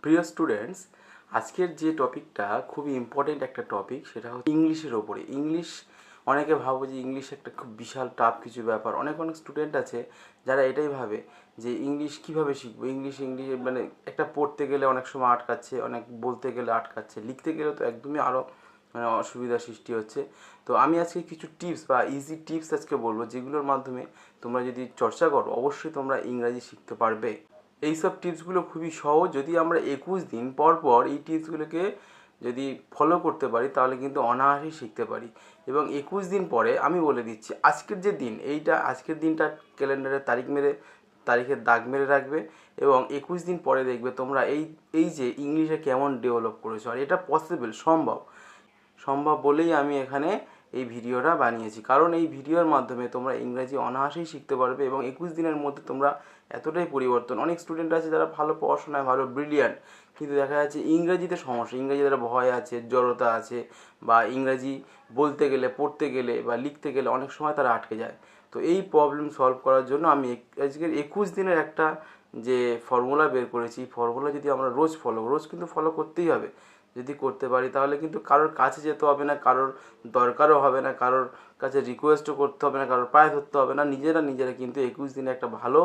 প্রিয় স্টুডেন্টস, আজকের যে টপিকটা খুবই ইম্পর্টেন্ট একটা টপিক, সেটা হচ্ছে ইংলিশের ওপরে। ইংলিশ, অনেকে ভাবো যে ইংলিশ একটা খুব বিশাল টাফ কিছু ব্যাপার। অনেক স্টুডেন্ট আছে যারা এটাই ভাবে যে ইংলিশ কিভাবে শিখবো, ইংলিশ মানে একটা পড়তে গেলে অনেক সময় আটকাচ্ছে, অনেক বলতে গেলে আটকাচ্ছে, লিখতে গেলে তো একদমই আরও অসুবিধার সৃষ্টি হচ্ছে। তো আমি আজকে কিছু টিপস বা ইজি টিপস আজকে বলবো, যেগুলোর মাধ্যমে তোমরা যদি চর্চা করো অবশ্যই তোমরা ইংরাজি শিখতে পারবে। এইসব টিপসগুলো খুবই সহজ। যদি আমরা 21 দিন পর পর এই টিপসগুলোকে যদি ফলো করতে পারি তাহলে কিন্তু অনায়াসেই শিখতে পারি। এবং 21 দিন পরে আমি বলে দিচ্ছি, আজকের যে দিন, আজকের দিনটা ক্যালেন্ডারে তারিখের দাগ মেরে রাখবে এবং 21 দিন পরে দেখবে তোমরা এই যে ইংলিশে কেমন ডেভেলপ করেছো। আর এটা পসিবল, সম্ভব বলেই আমি এখানে এই ভিডিওটা বানিয়েছি, কারণ এই ভিডিওর মাধ্যমে তোমরা ইংরাজি অনায়াসেই শিখতে পারবে এবং 21 দিনের মধ্যে তোমরা এতটাই পরিবর্তন। অনেক স্টুডেন্ট আছে যারা ভালো পড়াশোনায় ভালো ব্রিলিয়ান্ট, কিন্তু দেখা যাচ্ছে ইংরাজিতে সমস্যা, ইংরাজি যারা ভয় আছে, জড়তা আছে, বা ইংরাজি বলতে গেলে, পড়তে গেলে বা লিখতে গেলে অনেক সময় তারা আটকে যায়। তো এই প্রবলেম সলভ করার জন্য আমি আজকের 21 দিনের একটা যে ফর্মুলা বের করেছি, ফর্মুলা যদি আমরা রোজ কিন্তু ফলো করতেই হবে। যদি করতে পারি তাহলে কিন্তু কারোর কাছে যেতে হবে না, কারোর দরকারও হবে না, কারোর কাছে রিকোয়েস্টও করতে হবে না, কারোর পায়ে ধরতে হবে না। নিজেরা কিন্তু 21 দিনে একটা ভালো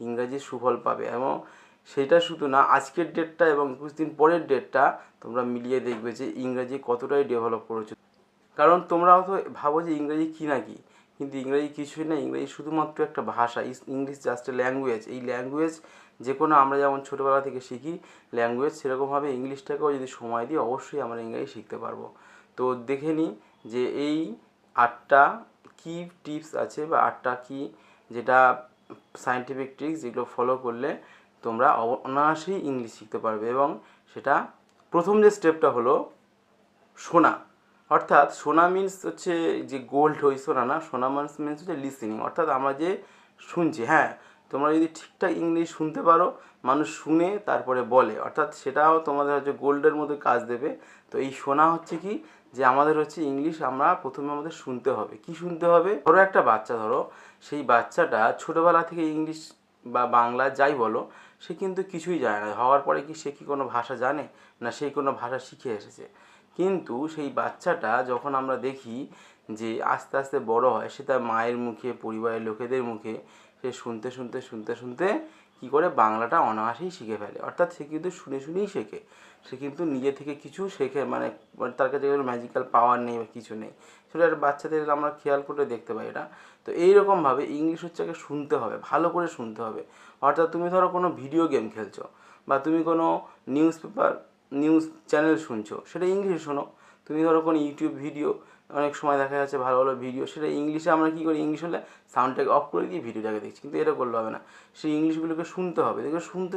ইংরাজির সুফল পাবে। এবং সেটা শুধু না, আজকের ডেটটা এবং 21 দিন পরের ডেটটা তোমরা মিলিয়ে দেখবে যে ইংরাজি কতটাই ডেভেলপ করেছো। কারণ তোমরাও তো ভাবো যে ইংরেজি কী না কি, কিন্তু ইংরেজি কিছুই না। ইংরেজি শুধুমাত্র একটা ভাষা। English just a language. এই ল্যাঙ্গুয়েজ যে কোনো, আমরা যেমন ছোটোবেলা থেকে শিখি ল্যাঙ্গুয়েজ, সেরকমভাবে ইংলিশটাকেও যদি সময় দিই অবশ্যই আমরা ইংরেজি শিখতে পারবো। তো দেখে নিই যে এই 8টা কী টিপস আছে বা 8টা কী যেটা সায়েন্টিফিক ট্রিক্স, যেগুলো ফলো করলে তোমরা অনায়াসেই ইংলিশ শিখতে পারবে। এবং সেটা প্রথম যে স্টেপটা হলো শোনা। অর্থাৎ শোনা মিন্স হচ্ছে যে গোল্ড ওই শোনা না, শোনা মিন্স হচ্ছে লিসেনিং। অর্থাৎ আমরা যে শুনছি, হ্যাঁ, তোমরা যদি ঠিকঠাক ইংলিশ শুনতে পারো, মানুষ শুনে তারপরে বলে, অর্থাৎ সেটাও তোমাদের হচ্ছে গোল্ডের মধ্যে কাজ দেবে। তো এই শোনা হচ্ছে কি, যে আমাদের হচ্ছে ইংলিশ আমরা প্রথমে আমাদের শুনতে হবে। কি শুনতে হবে? ধরো একটা বাচ্চা, সেই বাচ্চাটা ছোটোবেলা থেকে ইংলিশ বা বাংলা যাই বলো, সে কিন্তু কিছুই জানে না। হওয়ার পরে কি সে কি কোনো ভাষা জানে? না, সেই কোনো ভাষা শিখে এসেছে। কিন্তু সেই বাচ্চাটা যখন আমরা দেখি যে আস্তে আস্তে বড় হয়, সে তার মায়ের মুখে, পরিবারের লোকেদের মুখে সে শুনতে কী করে বাংলাটা অনায়াসেই শিখে ফেলে। অর্থাৎ সে কিন্তু শুনেই শেখে। সে কিন্তু নিজে থেকে কিছু শেখে, মানে তার কাছে কোনো ম্যাজিক্যাল পাওয়ার নেই বা কিছু নেই। সেটা বাচ্চাদের আমরা খেয়াল করে দেখতে পাই এটা। তো এইরকমভাবে ইংলিশ হচ্ছে আগে শুনতে হবে, ভালো করে শুনতে হবে। অর্থাৎ তুমি ধরো কোনো ভিডিও গেম খেলছো বা তুমি কোনো নিউজ চ্যানেল শুনছো, সেটা ইংলিশে শোনো। তুমি ধরো কোনো ইউটিউব ভিডিও, অনেক সময় দেখা যাচ্ছে ভালো ভালো ভিডিও, সেটা ইংলিশে। আমরা কী করি, ইংলিশ হলে সাউন্ডটাকে অফ করে দিয়ে ভিডিওটাকে দেখছি, কিন্তু এটা করলে হবে না। সেই ইংলিশগুলোকে শুনতে হবে। দেখবে শুনতে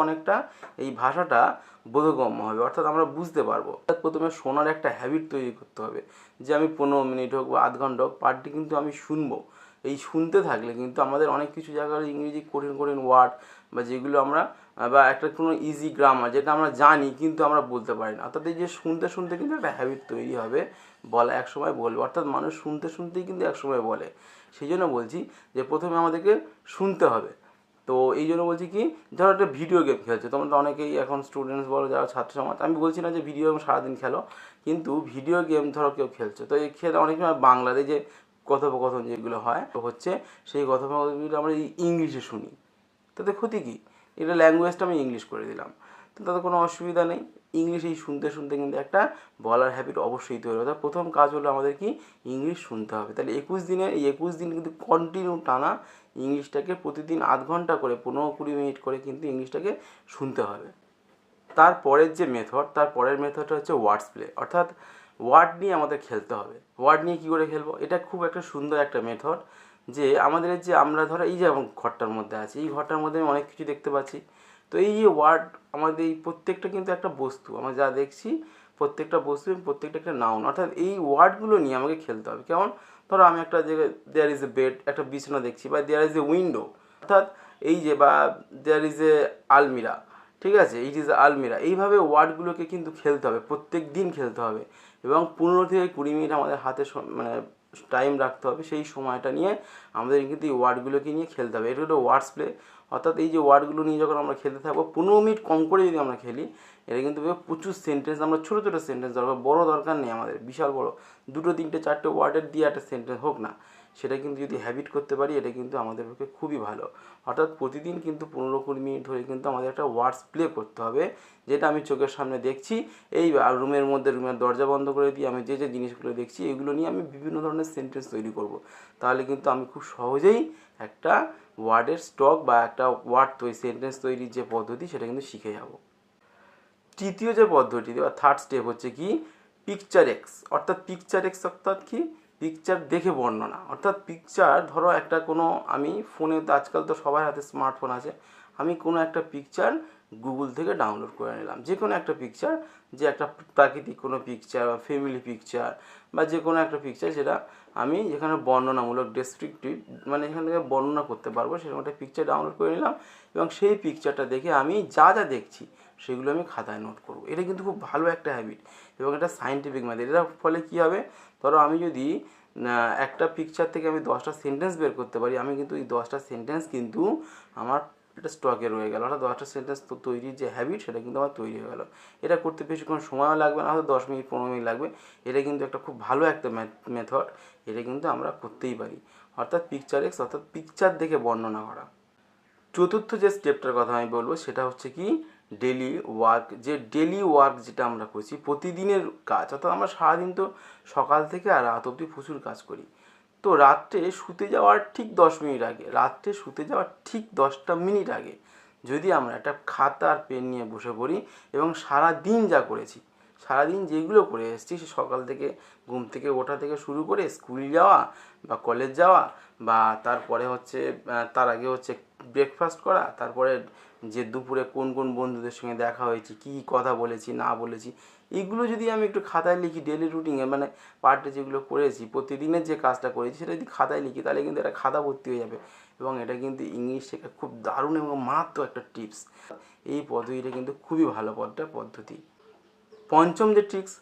অনেকটা এই ভাষাটা বোধগম্য হবে, অর্থাৎ আমরা বুঝতে পারবো। প্রথমে শোনার একটা হ্যাবিট তৈরি করতে হবে, যে আমি 15 মিনিট হোক বা আধ ঘন্টা হোক পার ডে কিন্তু আমি শুনবো। এই শুনতে থাকলে কিন্তু আমাদের অনেক কিছু জায়গায় ইংরেজি কঠিন ওয়ার্ড বা যেগুলো আমরা, বা একটা কোনো ইজি গ্রামার যেটা আমরা জানি কিন্তু আমরা বলতে পারি না, অর্থাৎ এই যে শুনতে কিন্তু একটা হ্যাবিট তৈরি হবে, বলা এক সময় বলবে। অর্থাৎ মানুষ শুনতেই কিন্তু এক সময় বলে। সেই জন্য বলছি যে প্রথমে আমাদেরকে শুনতে হবে। তো এই জন্য বলছি কি, ধরো একটা ভিডিও গেম খেলছে, তোমরা তো অনেকেই এখন স্টুডেন্টস বলো, যারা ছাত্র সমাজ, আমি বলছি না যে ভিডিও গেম সারাদিন খেলো, কিন্তু ভিডিও গেম ধরো কেউ খেলছে, তো এই খেলে অনেক সময় বাংলাতে যে কথোপকথন যেগুলো হয় হচ্ছে, সেই কথোপকথনগুলো আমরা ইংলিশে শুনি, তাতে ক্ষতি কী? এটা ল্যাঙ্গুয়েজটা আমি ইংলিশ করে দিলাম, তো তাতে কোনো অসুবিধা নেই। ইংলিশ এই শুনতে কিন্তু একটা বলার হ্যাবিট অবশ্যই তৈরি হবে। প্রথম কাজ হলো আমাদের কি, ইংলিশ শুনতে হবে। তাহলে 21 দিন কিন্তু কন্টিনিউ টানা ইংলিশটাকে প্রতিদিন আধ ঘন্টা করে, 15-20 মিনিট করে কিন্তু ইংলিশটাকে শুনতে হবে। তারপরের মেথডটা হচ্ছে ওয়ার্ডস প্লে। অর্থাৎ ওয়ার্ড নিয়ে আমাদের খেলতে হবে। ওয়ার্ড নিয়ে কী করে খেলবো? এটা খুব একটা সুন্দর একটা মেথড, যে আমাদের যে আমরা ধরো এই যে ঘরটার মধ্যে আছি, এই ঘরটার মধ্যে আমি অনেক কিছু দেখতে পাচ্ছি। তো এই যে ওয়ার্ড, আমাদের এই প্রত্যেকটা কিন্তু একটা বস্তু, আমরা যা দেখছি প্রত্যেকটা বস্তু, প্রত্যেকটা একটা নাউন। অর্থাৎ এই ওয়ার্ডগুলো নিয়ে আমাকে খেলতে হবে। কেমন? ধরো আমি একটা জায়গায় দেয়ার ইজ এ বেড, একটা বিছানা দেখছি, বা দেয়ার ইজ এ উইন্ডো, অর্থাৎ এই যে, বা দেয়ার ইজ এ আলমিরা, ঠিক আছে, ইট ইজ আলমিরা। এইভাবে ওয়ার্ডগুলোকে কিন্তু খেলতে হবে, প্রত্যেক দিন খেলতে হবে। এবং 15-20 মিনিট আমাদের হাতে মানে টাইম রাখতে হবে। সেই সময়টা নিয়ে আমাদের কিন্তু এই ওয়ার্ডগুলোকে নিয়ে খেলতে হবে। এটা হলো ওয়ার্ডস প্লে। অর্থাৎ এই যে ওয়ার্ডগুলো নিয়ে যখন আমরা খেলতে থাকবো 15 মিনিট কম করে যদি আমরা খেলি, এটা কিন্তু প্রচুর সেন্টেন্স, আমরা ছোটো ছোটো সেন্টেন্স দরকার, বড় দরকার নেই আমাদের বিশাল বড় 2, 3, 4 ওয়ার্ডের দিয়ে একটা সেন্টেন্স হোক না, সেটা কিন্তু যদি হ্যাবিট করতে পারি এটা কিন্তু আমাদের পক্ষে খুবই ভালো। অর্থাৎ প্রতিদিন কিন্তু 15-20 মিনিট ধরে কিন্তু আমাদের একটা ওয়ার্ডস প্লে করতে হবে, যেটা আমি চোখের সামনে দেখছি, এই রুমের মধ্যে রুমের দরজা বন্ধ করে দিয়ে আমি যে জিনিসগুলো দেখছি এগুলো নিয়ে আমি বিভিন্ন ধরনের সেন্টেন্স তৈরি করব। তাহলে কিন্তু আমি খুব সহজেই একটা ওয়ার্ডের স্টক বা একটা ওয়ার্ড সেন্টেন্স তৈরির যে পদ্ধতি সেটা কিন্তু শিখে যাব। তৃতীয় যে পদ্ধতি বা থার্ড স্টেপ হচ্ছে কি পিকচার এক্স, অর্থাৎ পিকচার এক্স অর্থাৎ কি পিকচার দেখে বর্ণনা। অর্থাৎ পিকচার ধরো একটা কোনো আমি ফোনে তো আজকাল তো সবার হাতে স্মার্টফোন আছে, আমি কোনো একটা পিকচার গুগল থেকে ডাউনলোড করে নিলাম, যে কোনো একটা পিকচার, যে একটা প্রাকৃতিক কোনো পিকচার বা ফ্যামিলি পিকচার বা যে কোনো একটা পিকচার যেটা আমি যেখানে বর্ণনামূলক ডেসক্রিপটিভ মানে এখান থেকে বর্ণনা করতে পারবো সেরকম একটা পিকচার ডাউনলোড করে নিলাম, এবং সেই পিকচারটা দেখে আমি যা যা দেখছি সেগুলো আমি খাতায় নোট করব। এটা কিন্তু খুব ভালো একটা হ্যাবিট এবং এটা সায়েন্টিফিক মেথড। এটার ফলে কী হবে, ধরো আমি যদি একটা পিকচার থেকে আমি 10টা সেন্টেন্স বের করতে পারি, আমি কিন্তু এই 10টা সেন্টেন্স কিন্তু আমার এটা স্টকে রয়ে গেল, অর্থাৎ 10টা সেন্টেন্স তো তৈরির যে হ্যাবিট সেটা কিন্তু আমার তৈরি হয়ে গেল। এটা করতে বেশিক্ষণ সময়ও লাগবে না, হয়তো 10 মিনিট 15 মিনিট লাগবে। এটা কিন্তু একটা খুব ভালো একটা মেথড, এটা কিন্তু আমরা করতেই পারি। অর্থাৎ পিকচার এক্স অর্থাৎ পিকচার দেখে বর্ণনা করা। চতুর্থ যে স্টেপটার কথা আমি বলবো সেটা হচ্ছে কি ডেলি ওয়ার্ক। যে ডেলি ওয়ার্ক যেটা আমরা করছি প্রতিদিনের কাজ, অর্থাৎ আমরা সারাদিন তো সকাল থেকে আর রাত অবধি প্রচুর কাজ করি, তো রাত্রে শুতে যাওয়ার ঠিক 10 মিনিট আগে, রাত্রে শুতে যাওয়ার ঠিক 10টা মিনিট আগে যদি আমরা একটা খাতা আর পেন নিয়ে বসে পড়ি এবং সারাদিন যা করেছি, সারাদিন যেগুলো করে এসেছি, সে সকাল থেকে ঘুম থেকে ওঠা থেকে শুরু করে স্কুল যাওয়া বা কলেজ যাওয়া বা তারপরে হচ্ছে তার আগে হচ্ছে ব্রেকফাস্ট করা, তারপরে যে দুপুরে কোন কোন বন্ধুদের সঙ্গে দেখা হয়েছে, কী কথা বলেছি না বলেছি, এইগুলো যদি আমি একটু খাতায় লিখি ডেলি রুটিনে, মানে পার ডে যেগুলো করেছি প্রতিদিনের যে কাজটা করেছি সেটা যদি খাতায় লিখি তাহলে কিন্তু এটা খাতা ভর্তি হয়ে যাবে, এবং এটা কিন্তু ইংলিশ শেখা খুব দারুণ এবং মারাত্মক একটা টিপস। এই পদ্ধতিটা কিন্তু খুবই ভালো পদ্ধতি। পঞ্চম যে ট্রিক্স,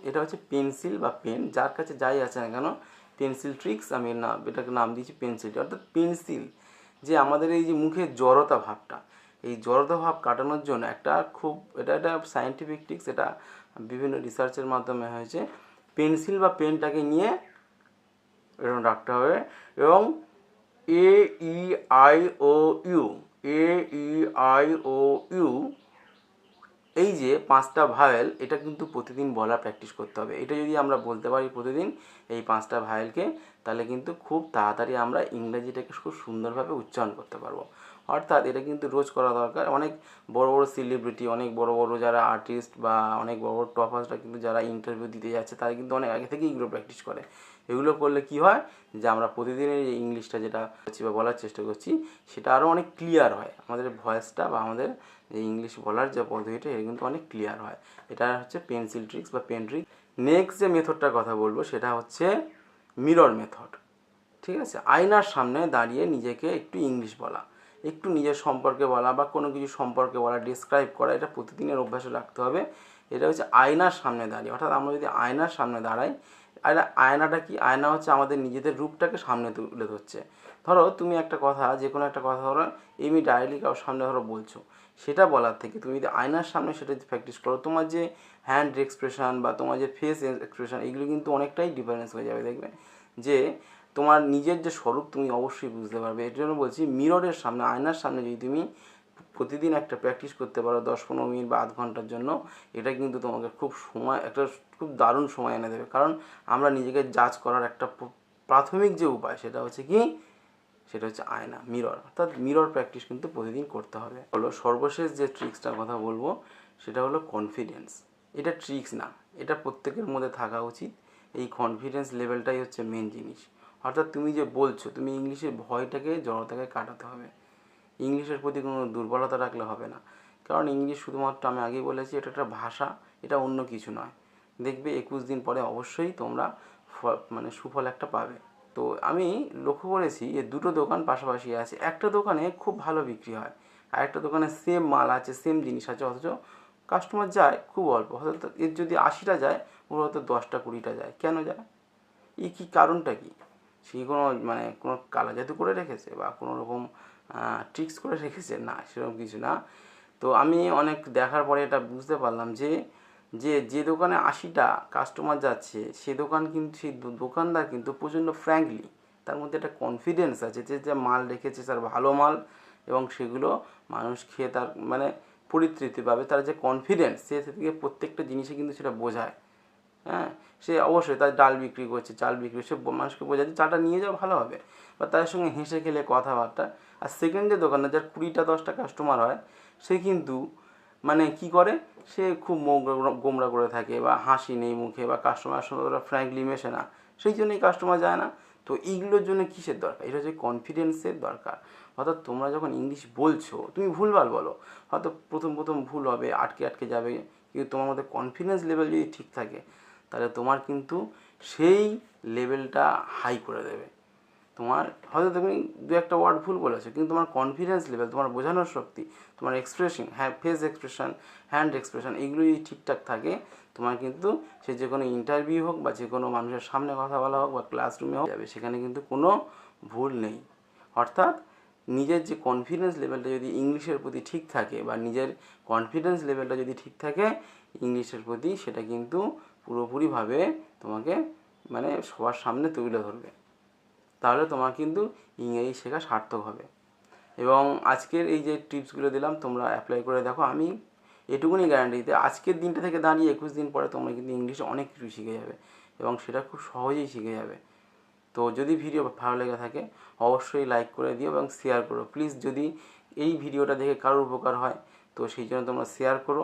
এটা হচ্ছে পেন্সিল বা পেন, যার কাছে যাই আছে না কেন পেন্সিল ট্রিক্স, আমি এটাকে নাম দিয়েছি পেন্সিল। অর্থাৎ পেন্সিল যে আমাদের এই যে মুখের জড়তা ভাবটা, এই জড়তা ভাব কাটানোর জন্য একটা এটা একটা সায়েন্টিফিক ট্রিক্স, এটা বিভিন্ন রিসার্চের মাধ্যমে হয়েছে। পেন্সিল বা পেনটাকে নিয়ে এরকম রাখতে হবে এবং AEIOU AEIOU এই যে 5টা ভায়েল, এটা কিন্তু প্রতিদিন বলা প্র্যাকটিস করতে হবে। এটা যদি আমরা বলতে পারি প্রতিদিন এই 5টা ভায়েলকে, তাহলে কিন্তু খুব তাড়াতাড়ি আমরা ইংরেজিটাকে খুব সুন্দরভাবে উচ্চারণ করতে পারবো। অর্থাৎ এটা কিন্তু রোজ করা দরকার। অনেক বড় বড় সেলিব্রিটি, অনেক বড় বড় যারা আর্টিস্ট বা অনেক বড় বড় টপার্সরা কিন্তু যারা ইন্টারভিউ দিতে যাচ্ছে তারা কিন্তু অনেক আগে থেকেই এগুলো প্র্যাকটিস করে। এগুলো করলে কি হয় যে আমরা প্রতিদিনের এই ইংলিশটা যেটা করছি বা বলার চেষ্টা করছি সেটা আরও অনেক ক্লিয়ার হয়, আমাদের ভয়েসটা বা আমাদের যে ইংলিশ বলার যে পদ্ধতিটা এটা কিন্তু অনেক ক্লিয়ার হয়। এটা হচ্ছে পেন্সিল ট্রিক্স বা পেন ট্রিক। নেক্সট যে মেথডটার কথা বলবো সেটা হচ্ছে মিরর মেথড। ঠিক আছে, আয়নার সামনে দাঁড়িয়ে নিজেকে একটু ইংলিশ বলা, একটু নিজের সম্পর্কে বলা বা কোনো কিছু সম্পর্কে বলা, ডিসক্রাইব করা, এটা প্রতিদিনের অভ্যাসে রাখতে হবে। এটা হচ্ছে আয়নার সামনে দাঁড়িয়ে, অর্থাৎ আমরা যদি আয়নার সামনে দাঁড়াই, আয়নাটা কি, আয়না হচ্ছে আমাদের নিজেদের রূপটাকে সামনে তুলে ধরছে। ধরো তুমি একটা কথা, যে কোনো একটা কথা ধরো এমনি ডাইরেক্টলি কারোর সামনে ধরো বলছো, সেটা বলার থেকে তুমি যদি আয়নার সামনে সেটা প্র্যাকটিস করো, তোমার যে হ্যান্ড এক্সপ্রেশন বা তোমার যে ফেস এক্সপ্রেশন এগুলো কিন্তু অনেকটাই ডিফারেন্স হয়ে যাবে। দেখবে যে তোমার নিজের যে স্বরূপ তুমি অবশ্যই বুঝতে পারবে। এর জন্য বলছি মিররের সামনে, আয়নার সামনে যদি তুমি প্রতিদিন একটা প্র্যাকটিস করতে পারো 10-15 মিনিট বা আধ ঘন্টার জন্য, এটা কিন্তু তোমাকে খুব দারুণ সময় এনে দেবে। কারণ আমরা নিজেকে জাজ করার একটা প্রাথমিক যে উপায় সেটা হচ্ছে কি, সেটা হচ্ছে আয়না, মিরর। অর্থাৎ মিরর প্র্যাকটিস কিন্তু প্রতিদিন করতে হবে। সর্বশেষ যে ট্রিক্সটার কথা বলবো সেটা হলো কনফিডেন্স। এটা ট্রিক্স না, এটা প্রত্যেকের মধ্যে থাকা উচিত। এই কনফিডেন্স লেভেলটাই হচ্ছে মেন জিনিস। অর্থাৎ তুমি যে বলছো, তুমি ইংলিশের ভয়টাকে জড়তাকে কাটাতে হবে, ইংলিশের প্রতি কোনো দুর্বলতা রাখলে হবে না। কারণ ইংলিশ শুধুমাত্র, আমি আগেই বলেছি, এটা একটা ভাষা, এটা অন্য কিছু নয়। দেখবে 21 দিন পরে অবশ্যই তোমরা সুফল একটা পাবে। তো আমি লক্ষ্য করেছি যে দুটো দোকান পাশাপাশি আছে, একটা দোকানে খুব ভালো বিক্রি হয় আর একটা দোকানে সেম মাল আছে, সেম জিনিস আছে, অথচ কাস্টমার যায় খুব অল্প। হয়তো এর যদি 80টা যায়, ওর হয়তো 10টা 20টা যায়। কেন যায়? এই কী কারণটা কী? সেই কোনো কোনো কালা জাদু করে রেখেছে বা কোনো রকম ট্রিক্স করে রেখেছে, না সেরকম কিছু না। তো আমি অনেক দেখার পরে এটা বুঝতে পারলাম যে যে দোকানে 80টা কাস্টমার যাচ্ছে সে দোকান কিন্তু সেই দোকানদার কিন্তু প্রচণ্ড ফ্র্যাঙ্কলি, তার মধ্যে একটা কনফিডেন্স আছে যে যে মাল রেখেছে তার ভালো মাল, এবং সেগুলো মানুষ খেয়ে তার মানে পরিতৃপ্তি পাবে, তার যে কনফিডেন্স সে থেকে প্রত্যেকটা জিনিসে কিন্তু সেটা বোঝায়। হ্যাঁ, সে অবশ্যই তার ডাল বিক্রি করছে, চাল বিক্রি, সে মানুষকে বোঝাচ্ছে চালটা নিয়ে যাও ভালো হবে, বা তাদের সঙ্গে হেসে খেলে কথাবার্তা। আর সেকেন্ড যে দোকানদার যার 20টা 10টা কাস্টমার হয়, সে কিন্তু মানে কি করে, সে খুব মুখ গোমরা করে থাকে, বা হাসি নেই মুখে, বা কাস্টমারের সঙ্গে ওরা ফ্র্যাঙ্কলি মেশে না, সেই জন্যই কাস্টমার যায় না। তো এইগুলোর জন্য কিসের দরকার, এটা হচ্ছে কনফিডেন্সের দরকার। অর্থাৎ তোমরা যখন ইংলিশ বলছো, তুমি ভুলভাল বলো, হয়তো প্রথম প্রথম ভুল হবে, আটকে আটকে যাবে, কিন্তু তোমার মধ্যে কনফিডেন্স লেভেল যদি ঠিক থাকে, তাহলে তোমার কিন্তু সেই লেভেলটা হাই করে দেবে। তোমার হয়তো তুমি দু একটা ওয়ার্ড ভুল বলেছো, কিন্তু তোমার কনফিডেন্স লেভেল, তোমার বোঝানোর শক্তি, তোমার এক্সপ্রেশন, হ্যাঁ ফেস এক্সপ্রেশন, হ্যান্ড এক্সপ্রেশন, এগুলো যদি ঠিকঠাক থাকে, তোমার কিন্তু সে যে কোনো ইন্টারভিউ হোক, বা যে কোনো মানুষের সামনে কথা বলা হোক, বা ক্লাসরুমে হোক যাবে, সেখানে কিন্তু কোনো ভুল নেই। অর্থাৎ নিজের যে কনফিডেন্স লেভেলটা যদি ইংলিশের প্রতি ঠিক থাকে, বা নিজের কনফিডেন্স লেভেলটা যদি ঠিক থাকে ইংলিশের প্রতি, সেটা কিন্তু পুরোপুরিভাবে তোমাকে মানে সবার সামনে তুলে ধরবে। তাহলে তোমার কিন্তু ইংরেজি শেখা সার্থক হবে। এবং আজকের এই যে টিপসগুলো দিলাম তোমরা অ্যাপ্লাই করে দেখো। আমি এটুকুনি গ্যারান্টি দিতে, আজকের দিনটা থেকে দাঁড়িয়ে 21 দিন পরে তোমরা কিন্তু ইংলিশে অনেক কিছু শিখে যাবে, এবং সেটা খুব সহজেই শিখে যাবে। তো যদি ভিডিও ভালো লেগে থাকে অবশ্যই লাইক করে দিও এবং শেয়ার করো প্লিজ। যদি এই ভিডিওটা দেখে কারোর উপকার হয় তো সেই জন্য তোমরা শেয়ার করো।